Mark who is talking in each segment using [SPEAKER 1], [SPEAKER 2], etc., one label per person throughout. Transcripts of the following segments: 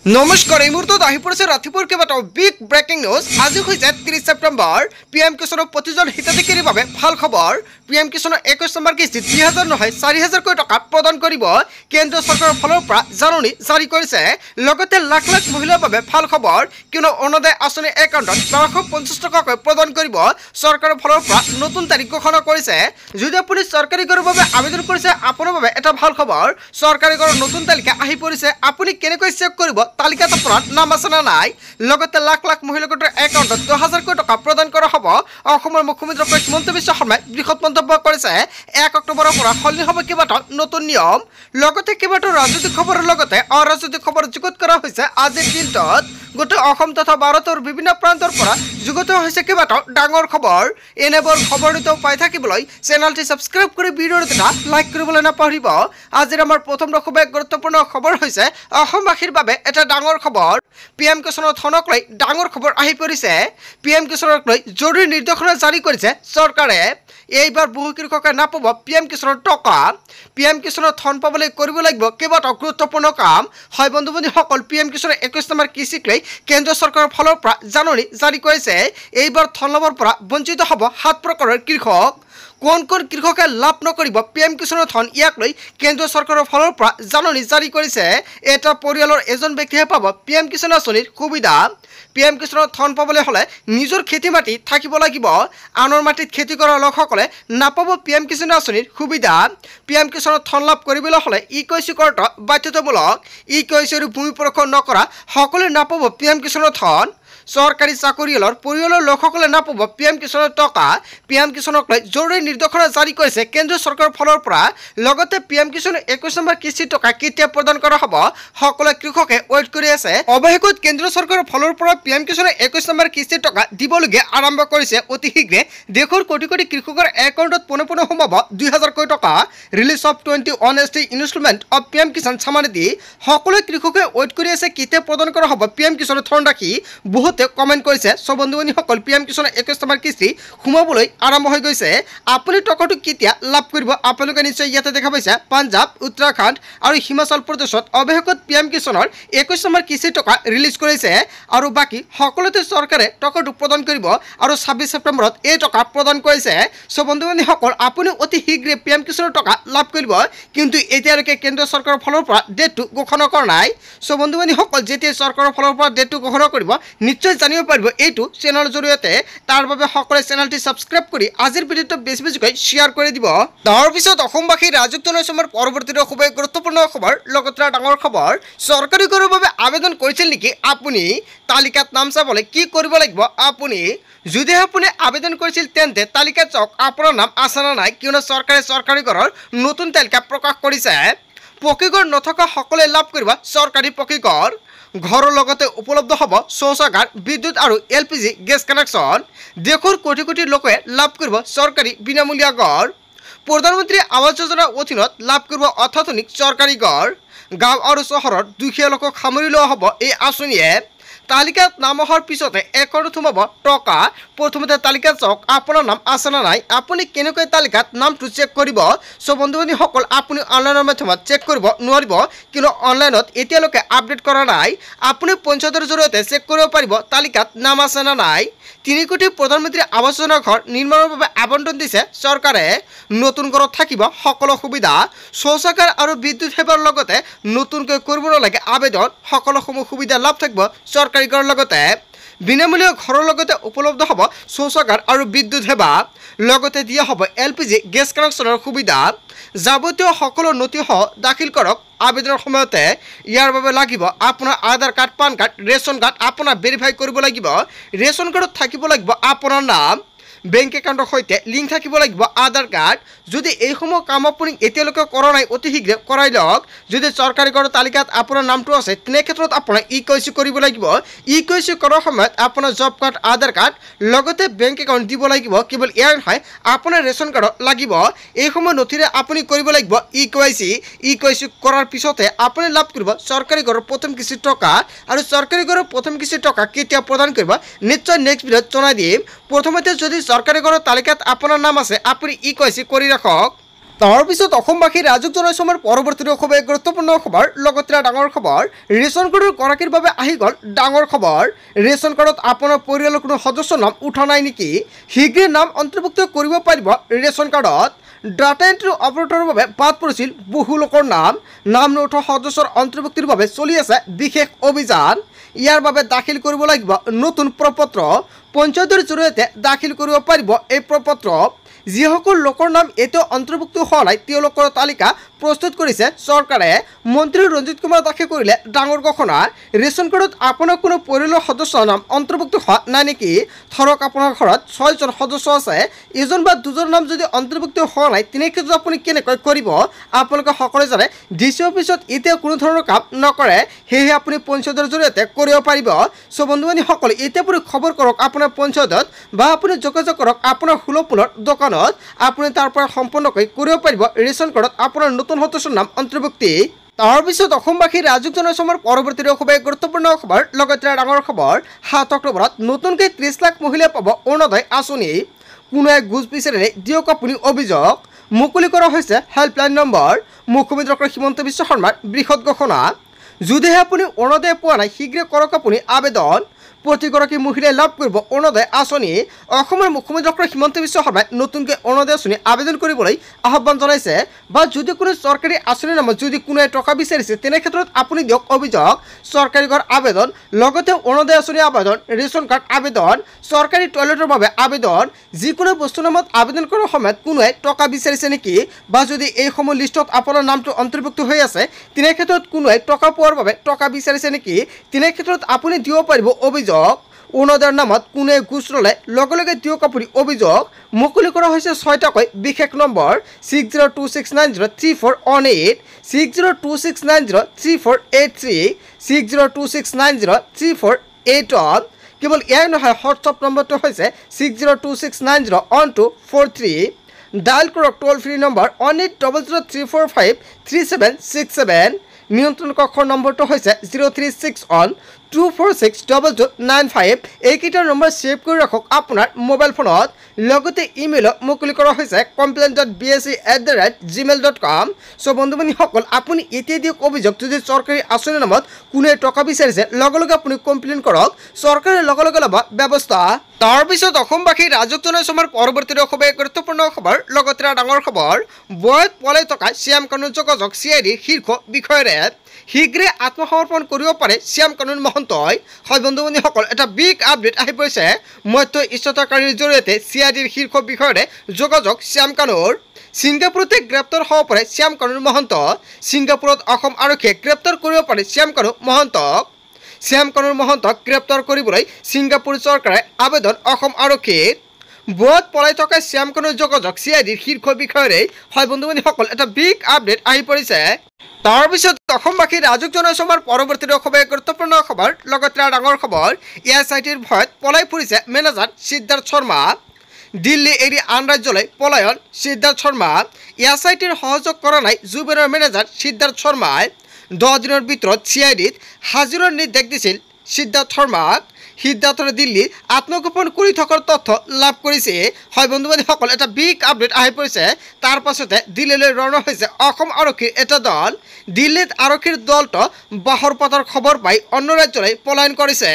[SPEAKER 1] নমস্কাৰ এই মুহূৰ্তত আহি পৰিছে ৰাতিপুৱাৰ কেইবাটাও বিগ ব্ৰেকিং নিউজ। আজি হৈছে 30 ছেপ্টেম্বৰ। PM কিষাণৰ প্ৰতিজন হিতাধিকাৰীৰ বাবে ভাল খবৰ। PM কিষাণৰ 21 নম্বৰ কিস্তিত 2000 নহয় 4000 টকা প্ৰদান কৰিব কেন্দ্ৰীয় চৰকাৰৰ ফালৰ পৰা জাননী জাৰি কৰিছে। লগতে লাখ লাখ মহিলাৰ বাবে ভাল খবৰ, কিয়নো অৰুণোদয় আঁচনি একাউণ্টত 1250 টকাকৈ প্ৰদান কৰিব চৰকাৰৰ ফালৰ পৰা নতুন তাৰিখ ঘোষণা কৰিছে। যদি আপুনি চৰকাৰী ঘৰৰ বাবে আবেদন কৰিছে, আপোনাৰ বাবে এটা ভাল খবৰ। চৰকাৰী ঘৰৰ নতুন তালিকা আহি পৰিছে। আপুনি কেনেকৈ চেক কৰিব তালিকাত আপোনাৰ নাম আছে না নাই? লগতে লাখ লাখ মহিলা গোটৰ একাউণ্টত 10,000 টকা প্ৰদান কৰা হ'ব। অসমৰ মুখ্যমন্ত্ৰী হিমন্ত বিশ্ব শৰ্মাই বৃহৎ মন্তব্য কৰিছে। 1 অক্টোবৰৰ পৰা সলনি হ'ব কেইবাটাও নতুন নিয়ম। লগতে কেইবাটাও ৰাজনৈতিক খবৰৰ লগতে অৰাজনৈতিক খবৰ যুগুত কৰা হৈছে। আজিৰ দিনটোত গোটেই অসম তথা ভাৰতৰ বিভিন্ন প্ৰান্তৰ পৰা যুগুত হৈছে কেইবাটাও ডাঙৰ খবৰ। এনেবোৰ খবৰ নিতৌ পাই থাকিবলৈ চেনেলটি ছাবস্ক্ৰাইব কৰি ভিডিঅ'টো লাইক কৰিবলৈ নাপাহৰিব। আজিৰ আমাৰ প্ৰথম খুব গুৰুত্বপূৰ্ণ খবৰ হৈছে অসমবাসীৰ বাবে এটা ডাঙৰ খবৰ। PM কিষাণৰ ধনক লৈ ডাঙৰ খবৰ আহি পৰিছে। PM কিষাণক লৈ জৰুৰী নিৰ্দেশনা জাৰি কৰিছে চৰকাৰে। এইবাৰ বহু কৃষকে নাপাব PM কিষাণৰ টকা। PM কিষাণৰ ধন পাবলৈ কৰিব লাগিব কেইবাটাও গুৰুত্বপূৰ্ণ কাম। হয় বন্ধু বান্ধৱীসকল, PM কিষাণৰ 21 নম্বৰ কিস্তিক লৈ কেন্দ্ৰীয় চৰকাৰৰ ফালৰ পৰা জাননী জাৰি কৰিছে। এইবাৰ ধন লাভৰ পৰা বঞ্চিত হ'ব 7 প্ৰকাৰৰ কৃষক। কোন কোন কৃষকে লাভ নকৰিব PM কিষাণৰ ধন, ইয়াক লৈ কেন্দ্ৰীয় চৰকাৰৰ ফালৰ পৰা জাননী জাৰি কৰিছে। এটা পৰিয়ালৰ এজন ব্যক্তিয়ে পাব PM কিষাণ আঁচনিৰ সুবিধা। PM কিষাণৰ ধন পাবলৈ হ'লে নিজৰ খেতি মাটি থাকিব লাগিব। আনৰ মাটিত খেতি কৰা লোকসকলে নাপাব PM কিষাণ আঁচনিৰ সুবিধা। PM কিষাণৰ ধন লাভ কৰিবলৈ হ'লে EKYC কৰাটো বাধ্যতামূলক। EKYC ভূমি পৰীক্ষা নকৰা সকলোৱে নাপাব PM কিষাণৰ ধন। চৰকাৰী চাকৰিয়ালৰ পৰিয়ালৰ লোকসকলে নাপাব PM কিষাণৰ টকা। PM কিষাণক লৈ জৰুৰী নিৰ্দেশনা জাৰি কৰিছে কেন্দ্ৰীয় চৰকাৰৰ ফালৰ পৰা। লগতে PM কিষাণৰ 21 নম্বৰ কিস্তিৰ টকা কেতিয়া প্ৰদান কৰা হ'ব সকলো কৃষকে ৱেইট কৰি আছে। অৱশেষত কেন্দ্ৰীয় চৰকাৰৰ ফালৰ পৰা PM কিষাণৰ 21 নম্বৰ কিস্তিৰ টকা দিবলগীয়া আৰম্ভ কৰিছে। অতি শীঘ্ৰে দেশৰ কোটি কোটি কৃষকৰ একাউণ্টত পোনে পোনে সোমাব 2000 টকা। Release of 21 ST instalment of PM Kisan সামানেদি সকলো কৃষকে ৱেইট কৰি আছে কেতিয়া প্ৰদান কৰা হ'ব PM কিষাণৰ ধন ৰাখি। কমেণ্ট কৰিছে। সব বন্ধু বান্ধৱীসকল, PM কিষাণৰ 21 নম্বৰ কিস্তি সোমাবলৈ আৰম্ভ হৈ গৈছে। আপুনি টকাটো কেতিয়া লাভ কৰিব আপোনালোকে নিশ্চয় ইয়াতে দেখা পাইছে। পাঞ্জাৱ, উত্তৰাখণ্ড আৰু হিমাচল প্ৰদেশত অৱশেষত PM কিষাণৰ 21 নম্বৰ কিস্তিৰ টকা ৰিলিজ কৰিছে আৰু বাকী সকলোতে চৰকাৰে টকাটো প্ৰদান কৰিব আৰু 26 ছেপ্টেম্বৰত এই টকা প্ৰদান কৰিছে। সব বন্ধু বান্ধৱীসকল, আপুনি অতি শীঘ্ৰে PM কিষাণৰ টকা লাভ কৰিব, কিন্তু এতিয়ালৈকে কেন্দ্ৰীয় চৰকাৰৰ ফালৰ পৰা ডেটটো ঘোষণা কৰা নাই। সব বন্ধু বান্ধৱীসকল, যেতিয়া চৰকাৰৰ ফালৰ পৰা ডেটটো ঘোষণা কৰিব নিশ্চয় জানিব পাৰিব এইটো চেনেলৰ জৰিয়তে। তাৰ বাবে সকলোৱে চেনেলটি ছাবস্ক্ৰাইব কৰি আজিৰ ভিডিঅ'টো বেছি বেছিকৈ শ্বেয়াৰ কৰি দিব। তাৰ পিছত অসমবাসী ৰাজুক জনসমৰ পৰৱৰ্তী খুবেই গুৰুত্বপূৰ্ণ খবৰ, লগতে ডাঙৰ খবৰ। চৰকাৰী ঘৰৰ বাবে আবেদন কৰিছিল নেকি আপুনি? তালিকাত নাম চাবলৈ কি কৰিব লাগিব আপুনি? যদি আপুনি আবেদন কৰিছিল তেন্তে তালিকাত চাওক আপোনাৰ নাম আছে নে নাই, কিয়নো চৰকাৰে চৰকাৰী ঘৰৰ নতুন তালিকা প্ৰকাশ কৰিছে। পকীঘৰ নথকা সকলোৱে লাভ কৰিব চৰকাৰী পকীঘৰ। ঘৰৰ লগতে উপলব্ধ হ'ব শৌচাগাৰ, বিদ্যুৎ আৰু LPG গেছ কানেকশ্যন। দেশৰ কোটি কোটি লোকে লাভ কৰিব চৰকাৰী বিনামূলীয়া ঘৰ। প্ৰধানমন্ত্ৰী আৱাস যোজনাৰ অধীনত লাভ কৰিব অত্যাধুনিক চৰকাৰী ঘৰ। গাঁও আৰু চহৰৰ দুখীয়া লোকক সামৰি লোৱা হ'ব এই আঁচনিয়ে। তালিকাত নাম অহাৰ পিছতে একাউণ্টত সোমাব টকা। প্ৰথমতে তালিকাত চাওক আপোনাৰ নাম আছে নে নাই। আপুনি কেনেকৈ তালিকাত নামটো চেক কৰিব? সব বন্ধু বান্ধৱীসকল, আপুনি অনলাইনৰ মাধ্যমত চেক কৰিব নোৱাৰিব, কিন্তু অনলাইনত এতিয়ালৈকে আপডেট কৰা নাই। আপুনি পঞ্চায়তৰ জৰিয়তে চেক কৰিব পাৰিব তালিকাত নাম আছে নে নাই। 3 কোটি প্ৰধানমন্ত্ৰী আৱাস যোজনা ঘৰ নিৰ্মাণৰ বাবে আবণ্টন দিছে চৰকাৰে। নতুন ঘৰত থাকিব সকলো সুবিধা। শৌচাগাৰ আৰু বিদ্যুৎ সেৱাৰ লগতে নতুনকৈ কৰিব নালাগে আবেদন। সকলোসমূহ সুবিধা লাভ থাকিব চৰকাৰী ঘৰৰ লগতে। বিনামূলীয়া ঘৰৰ লগতে উপলব্ধ হ'ব শৌচাগাৰ আৰু বিদ্যুৎ সেৱা। লগতে দিয়া হ'ব LPG গেছ কানেকশ্যনৰ সুবিধা। যাৱতীয় সকলো নথিসহ দাখিল কৰক আবেদনৰ সময়তে। ইয়াৰ বাবে লাগিব আপোনাৰ Aadhaar card, PAN card, ration card আপোনাৰ ভেৰিফাই কৰিব লাগিব। ৰেচন কাৰ্ডত থাকিব লাগিব আপোনাৰ নাম, বেংক একাউণ্টৰ সৈতে লিংক থাকিব লাগিব আধাৰ কাৰ্ড। যদি এইসমূহ কাম আপুনি এতিয়ালৈকে কৰা নাই, অতি শীঘ্ৰে কৰাই লওক। যদি চৰকাৰী ঘৰৰ তালিকাত আপোনাৰ নামটো আছে তেনে ক্ষেত্ৰত আপোনাৰ EKYC কৰিব লাগিব। EKYC কৰাৰ সময়ত আপোনাৰ জব কাৰ্ড, আধাৰ কাৰ্ড লগতে বেংক একাউণ্ট দিব লাগিব। কেৱল এয়াই নহয়, আপোনাৰ ৰেচন কাৰ্ডো লাগিব। এইসমূহ নথিৰে আপুনি কৰিব লাগিব EKYC। EKYC কৰাৰ পিছতে আপুনি লাভ কৰিব চৰকাৰী ঘৰৰ প্ৰথম কিস্তিৰ টকা। আৰু চৰকাৰী ঘৰৰ প্ৰথম কিস্তিৰ টকা কেতিয়া প্ৰদান কৰিব নিশ্চয় নেক্সট ভিডিঅ'ত জনাই দিম। প্ৰথমতে যদি চৰকাৰী ঘৰৰ তালিকাত আপোনাৰ নাম আছে আপুনি EKYC কৰি ৰাখক। তাৰ পিছত অসমবাসীৰ ৰাজুক জনাইছো আমাৰ পৰৱৰ্তী খুব গুৰুত্বপূৰ্ণ খবৰ লগতে ডাঙৰ খবৰ ৰেচন কাৰ্ডৰ গৰাকীৰ বাবে আহি গ'ল ডাঙৰ খবৰ ৰেচন কাৰ্ডত আপোনাৰ পৰিয়ালৰ কোনো সদস্যৰ নাম উঠা নাই নেকি শীঘ্ৰে নাম অন্তৰ্ভুক্ত কৰিব পাৰিব ৰেচন কাৰ্ডত ডাটা এন্ট্ৰি অপাৰেটৰৰ বাবে বাদ পৰিছিল বহু লোকৰ নাম নুঠা সদস্যৰ অন্তৰ্ভুক্তিৰ বাবে চলি আছে বিশেষ অভিযান ইয়াৰ বাবে দাখিল কৰিব লাগিব নতুন প্ৰপত্ৰ পঞ্চায়তৰ জৰিয়তে দাখিল কৰিব পাৰিব এই প্ৰপত্ৰ যিসকল লোকৰ নাম এতিয়াও অন্তৰ্ভুক্ত হোৱা নাই তেওঁলোকৰ তালিকা প্ৰস্তুত কৰিছে চৰকাৰে মন্ত্ৰী ৰঞ্জিত কুমাৰ দাসে কৰিলে ডাঙৰ ঘোষণা ৰেচন কাৰ্ডত আপোনাৰ কোনো পৰিয়ালৰ সদস্যৰ নাম অন্তৰ্ভুক্ত হোৱা নাই নেকি ধৰক আপোনাৰ ঘৰত 6জন সদস্য আছে এজন বা দুজন নাম যদি অন্তৰ্ভুক্ত হোৱা নাই তেনে ক্ষেত্ৰত আপুনি কেনেকৈ কৰিব আপোনালোকে সকলোৱে জানে ডিচি অফিচত এতিয়া কোনো ধৰণৰ কাম নকৰে সেয়ে আপুনি পঞ্চায়তৰ জৰিয়তে কৰিব পাৰিব সো বন্ধুবান্ধৱীসকল এতিয়া আপুনি খবৰ কৰক আপোনাৰ পঞ্চায়তত বা আপুনি যোগাযোগ কৰক আপোনাৰ সুলভমূল্যৰ দোকানত আপুনি তাৰ পৰা সম্পূৰ্ণকৈ কৰিব পাৰিব ৰেচন কাৰ্ডত আপোনাৰ নতুন সদস্যৰ নাম অন্তৰ্ভুক্তি তাৰ পিছত অসমবাসীৰ ৰাজুক জনাইছো আমাৰ পৰৱৰ্তী খুব গুৰুত্বপূৰ্ণ খবৰ লগতে ডাঙৰ খবৰ 7 অক্টোবৰত নতুনকৈ 30 লাখ মহিলাই পাব অৰুণোদয় আঁচনি কোনো এক গোজ বিচাৰিলে দিয়ক আপুনি অভিযোগ মুকলি কৰা হৈছে হেল্পলাইন নম্বৰ মুখ্যমন্ত্ৰী ডক্টৰ হিমন্ত বিশ্ব শৰ্মাৰ বৃহৎ ঘোষণা যদিহে আপুনি অৰুণোদয় পোৱা নাই শীঘ্ৰে কৰক আপুনি আবেদন প্ৰতিগৰাকী মহিলাই লাভ কৰিব অৰুণোদয় আঁচনি অসমৰ মুখ্যমন্ত্ৰী ডক্টৰ হিমন্ত বিশ্ব শৰ্মাই নতুনকৈ অৰুণোদয় আঁচনি আবেদন কৰিবলৈ আহ্বান জনাইছে বা যদি কোনো চৰকাৰী আঁচনিৰ নামত যদি কোনোৱে টকা বিচাৰিছে তেনে ক্ষেত্ৰত আপুনি দিয়ক অভিযোগ চৰকাৰী ঘৰ আবেদন লগতে অৰুণোদয় আঁচনি আবেদন ৰেচন কাৰ্ড আবেদন চৰকাৰী টয়লেটৰ বাবে আবেদন যিকোনো বস্তুৰ নামত আবেদন কৰাৰ সময়ত কোনোৱে টকা বিচাৰিছে নেকি বা যদি এইসমূহ লিষ্টত আপোনাৰ নামটো অন্তৰ্ভুক্ত হৈ আছে তেনে ক্ষেত্ৰত কোনোৱে টকা পোৱাৰ বাবে টকা বিচাৰিছে নেকি তেনে ক্ষেত্ৰত আপুনি দিব পাৰিব অভিযোগ অৰুণোদয়ৰ নামত কোনে ঘোষ ল'লে লগে লগে দিয়ক আপুনি অভিযোগ মুকলি কৰা হৈছে 6টাকৈ বিশেষ নম্বৰ 6026903418 6026903483 6026903481 কেৱল ইয়াই নহয় হোৱাটছআপ নম্বৰটো হৈছে 6026901243 ডায়াল কৰক টোল ফ্ৰী নম্বৰ 180034537767 নিয়ন্ত্ৰণ কক্ষৰ নম্বৰটো হৈছে 0361246295 এইকেইটা নম্বৰ সেভ কৰি ৰাখক আপোনাৰ মোবাইল ফোনত লগতে ইমেইল মুকলি কৰা হৈছে complaint.bsc@gmail.com সো বন্ধুবান্ধৱীসকল আপুনি এতিয়া দিয়ক অভিযোগ যদি চৰকাৰী আঁচনিৰ নামত কোনে টকা বিচাৰিছে লগে লগে আপুনি কমপ্লেইন কৰক চৰকাৰে লগে লগে ল'ব ব্যৱস্থা তাৰ পিছত অসমবাসী ৰাজুক জনাইছো আমাৰ পৰৱৰ্তী খুব গুৰুত্বপূৰ্ণ খবৰ লগতে ডাঙৰ খবৰ বয়ত পলাই থকা শ্যাম কানুন যোগাযোগ চিআইডিৰ শীৰ্ষ বিষয়াৰে শীঘ্ৰে আত্মসমৰ্পণ কৰিব পাৰে শ্যাম কানুন মহন্তই হয় বন্ধুবান্ধৱীসকল এটা বিগ আপডেট আহি পৰিছে মধ্য ইষ্টতাকাৰীৰ জৰিয়তে চিআইডিৰ শীৰ্ষ বিষয়াৰে যোগাযোগ শ্যাম কানুৰ ছিংগাপুৰতে গ্ৰেপ্তাৰ হ'ব পাৰে শ্যাম কানুন মহন্ত ছিংগাপুৰত অসম আৰক্ষীয়ে গ্ৰেপ্তাৰ কৰিব পাৰে শ্যাম কানুন মহন্তক শ্যাম কানুন মহন্তক গ্ৰেপ্তাৰ কৰিবলৈ ছিংগাপুৰ চৰকাৰে আবেদন অসম আৰক্ষীৰ বয়ত পলাই থকা শ্যাম কানুন যোগাযোগ চিআইডিৰ শীৰ্ষ বিষয়াৰে হয় বন্ধুবান্ধৱীসকল এটা বিগ আপডেট আহি পৰিছে তাৰ পিছত অসমবাসী ৰাজুক জনাইছো আমাৰ পৰৱৰ্তী খুব গুৰুত্বপূৰ্ণ খবৰ লগতে ডাঙৰ খবৰ এছআইটিৰ ভয়ত পলাই ফুৰিছে মেনেজাৰ সিদ্ধাৰ্থ শৰ্মা দিল্লী এৰি আন ৰাজ্যলৈ পলায়ন সিদ্ধাৰ্থ শৰ্মা এছআইটিৰ সহযোগ কৰা নাই জুবেৰৰ মেনেজাৰ সিদ্ধাৰ্থ শৰ্মাই 10 দিনৰ ভিতৰত চিআইডিত হাজিৰৰ নিৰ্দেশ দিছিল সিদ্ধাৰ্থ শৰ্মাক সিদ্ধাৰ্থৰ দিল্লীত আত্মগোপন কৰি থকাৰ তথ্য লাভ কৰিছে হয় বন্ধুবান্ধৱীসকল এটা বিগ আপডেট আহি পৰিছে তাৰ পাছতে দিল্লীলৈ ৰাওনা হৈছে অসম আৰক্ষীৰ এটা দল দিল্লীত আৰক্ষীৰ দলটো বাহৰ পথৰ খবৰ পাই অন্য ৰাজ্যলৈ পলায়ন কৰিছে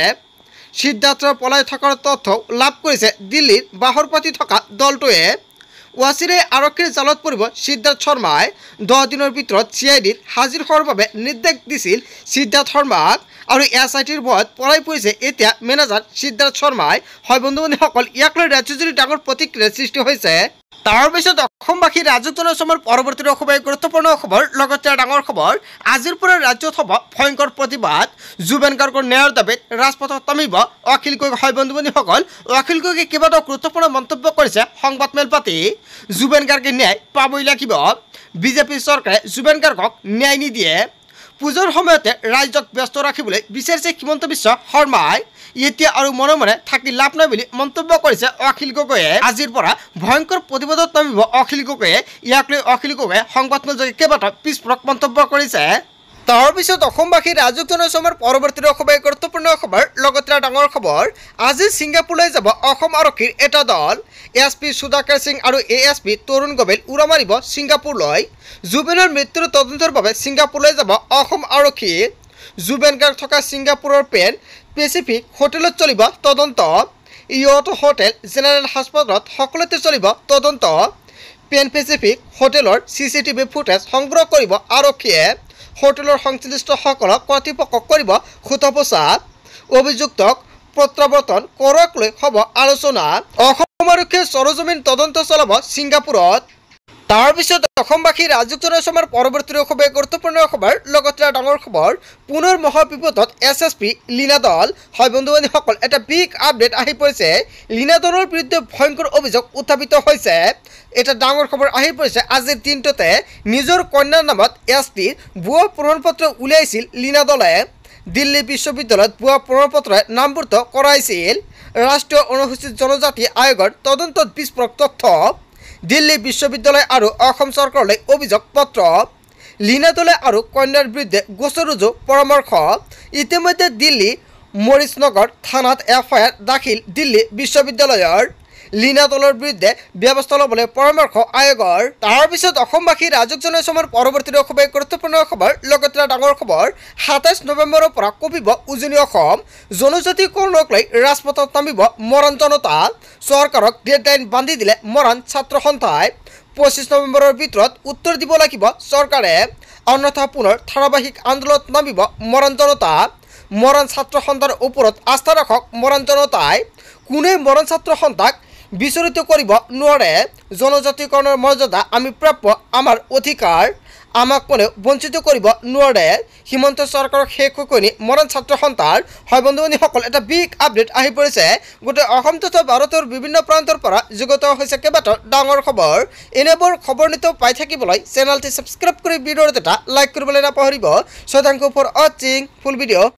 [SPEAKER 1] সিদ্ধাৰ্থৰ পলাই থকাৰ তথ্য লাভ কৰিছে দিল্লীত বাহৰ পাতি থকা দলটোৱে ওয়াচিৰে আৰক্ষীৰ জালত পৰিব সিদ্ধাৰ্থ শৰ্মাই 10 দিনৰ ভিতৰত চিআইডিত হাজিৰ হোৱাৰ বাবে নিৰ্দেশ দিছিল সিদ্ধাৰ্থ শৰ্মাক আৰু এছআইটিৰ ভয়ত পলাই পৰিছে এতিয়া মেনেজাৰ সিদ্ধাৰ্থ শৰ্মাই হয় বন্ধুবান্ধৱীসকল ইয়াক লৈ ৰাজ্যজুৰি ডাঙৰ প্ৰতিক্ৰিয়াৰ সৃষ্টি হৈছে তাৰ পিছত অসমবাসী ৰাজুক জনাইছো আমাৰ পৰৱৰ্তী খুব গুৰুত্বপূৰ্ণ খবৰ লগতে ডাঙৰ খবৰ আজিৰ পৰা ৰাজ্যত হ'ব ভয়ংকৰ প্ৰতিবাদ জুবেন গাৰ্গৰ ন্যায়ৰ দাবীত ৰাজপথত নামিব অখিল গগৈ হয় বন্ধুবান্ধৱীসকল অখিল গগৈয়ে কেইবাটাও গুৰুত্বপূৰ্ণ মন্তব্য কৰিছে সংবাদ মেল পাতি জুবেন গাৰ্গে ন্যায় পাবই লাগিব বিজেপি চৰকাৰে জুবেন গাৰ্গক ন্যায় নিদিয়ে পূজাৰ সময়তে ৰাজ্যক ব্যস্ত ৰাখিবলৈ বিচাৰিছে হিমন্ত বিশ্ব শৰ্মাই এতিয়া আৰু মনে মনে থাকি লাভ নাই বুলি মন্তব্য কৰিছে অখিল গগৈয়ে আজিৰ পৰা ভয়ংকৰ প্ৰতিবাদত নামিব অখিল গগৈয়ে ইয়াক লৈ অখিল গগৈয়ে সংবাদমেলযোগে কেইবাটাও বিস্ফোৰক মন্তব্য কৰিছে তাৰ পিছত অসমবাসী ৰাজুক জনাইছো আমাৰ পৰৱৰ্তী খুব গুৰুত্বপূৰ্ণ খবৰ লগতে ডাঙৰ খবৰ আজি ছিংগাপুৰলৈ যাব অসম আৰক্ষীৰ এটা দল SP সুধাকৰ সিং আৰু ASP তৰুণ গোৱেল উৰা মাৰিব ছিংগাপুৰলৈ। জুবেনৰ মৃত্যুৰ তদন্তৰ বাবে ছিংগাপুৰলৈ যাব অসম আৰক্ষী। জুবেন গাৰ্গ থকা ছিংগাপুৰৰ পেন পেচিফিক হোটেলত চলিব তদন্ত। ইয়ট হোটেল জেনেৰেল হাস্পতালত সকলোতে চলিব তদন্ত। পেন পেচিফিক হোটেলৰ CCTV ফুটেজ সংগ্ৰহ কৰিব আৰক্ষীয়ে। হোটেলৰ সংশ্লিষ্টসকলক কৰ্তৃপক্ষক কৰিব সোধা-পোছা। অভিযুক্তক প্ৰত্যাৱৰ্তন কৰাক লৈ হ'ব আলোচনা। অসম আৰক্ষীয়ে সৰজমিন তদন্ত চলাব ছিংগাপুৰত। তাৰ পিছত অসমবাসী ৰাজুক জনাইছে আমাৰ পৰৱৰ্তী খুবেই গুৰুত্বপূৰ্ণ খবৰ। লগতে ডাঙৰ খবৰ, পুনৰ মহাবিপদত SSP লীনা দল। হয় বন্ধু বান্ধৱীসকল, এটা বিগ আপডেট আহি পৰিছে। লীনা দলৰ বিৰুদ্ধে ভয়ংকৰ অভিযোগ উত্থাপিত হৈছে। এটা ডাঙৰ খবৰ আহি পৰিছে। আজিৰ দিনটোতে নিজৰ কন্যাৰ নামত STৰ ভুৱা প্ৰমাণপত্ৰ উলিয়াইছিল লীনা দলে। দিল্লী বিশ্ববিদ্যালয়ত ভুৱা প্ৰমাণপত্ৰৰে নামভৰ্তি কৰাইছিল। ৰাষ্ট্ৰীয় অনুসূচিত জনজাতি আয়োগৰ তদন্তত বিস্ফোৰক তথ্য। দিল্লী বিশ্ববিদ্যালয় আৰু অসম চৰকাৰলৈ অভিযোগ পত্ৰ। লীনা দলে আৰু কন্যাৰ বিৰুদ্ধে গোচৰ ৰুজু পৰামৰ্শ। ইতিমধ্যে দিল্লী মৰিচনগৰ থানাত FIR দাখিল দিল্লী বিশ্ববিদ্যালয়ৰ। লীনা দলৰ বিৰুদ্ধে ব্যৱস্থা ল'বলৈ পৰামৰ্শ আয়োগৰ। তাৰ পিছত অসমবাসী ৰাজুক জনাইছে আমাৰ পৰৱৰ্তী খুবেই গুৰুত্বপূৰ্ণ খবৰ। লগতে ডাঙৰ খবৰ, 27 নৱেম্বৰৰ পৰা কঁপিব উজনি অসম। জনজাতিকৰণক লৈ ৰাজপথত নামিব মৰাণ জনতা। চৰকাৰক ডেডলাইন বান্ধি দিলে মৰাণ ছাত্ৰ সন্থাই। 25 নৱেম্বৰৰ ভিতৰত উত্তৰ দিব লাগিব চৰকাৰে, অন্যথা পুনৰ ধাৰাবাহিক আন্দোলনত নামিব মৰাণ জনতা। মৰাণ ছাত্ৰ সন্থাৰ ওপৰত আস্থা ৰাখক মৰাণ জনতাই। কোনে মৰাণ ছাত্ৰ সন্থাক বিচলিত কৰিব নোৱাৰে। জনজাতিকৰণৰ মৰ্যাদা আমি প্ৰাপ্য, আমাৰ অধিকাৰ, আমাক কোনেও বঞ্চিত কৰিব নোৱাৰে। হিমন্ত চৰকাৰক শেষ কৰি মৰাণ ছাত্ৰ সন্থাৰ। হয় বন্ধু বান্ধৱীসকল, এটা বিগ আপডেট আহি পৰিছে। গোটেই অসম তথা ভাৰতৰ বিভিন্ন প্ৰান্তৰ পৰা যুগত হৈছে কেইবাটাও ডাঙৰ খবৰ। এনেবোৰ খবৰ নিতৌ পাই থাকিবলৈ চেনেলটি ছাবস্ক্ৰাইব কৰি ভিডিঅ'ত এটা লাইক কৰিবলৈ নাপাহৰিব। থ্যাংক ইউ ফৰ ৱাচিং ফুল ভিডিঅ'।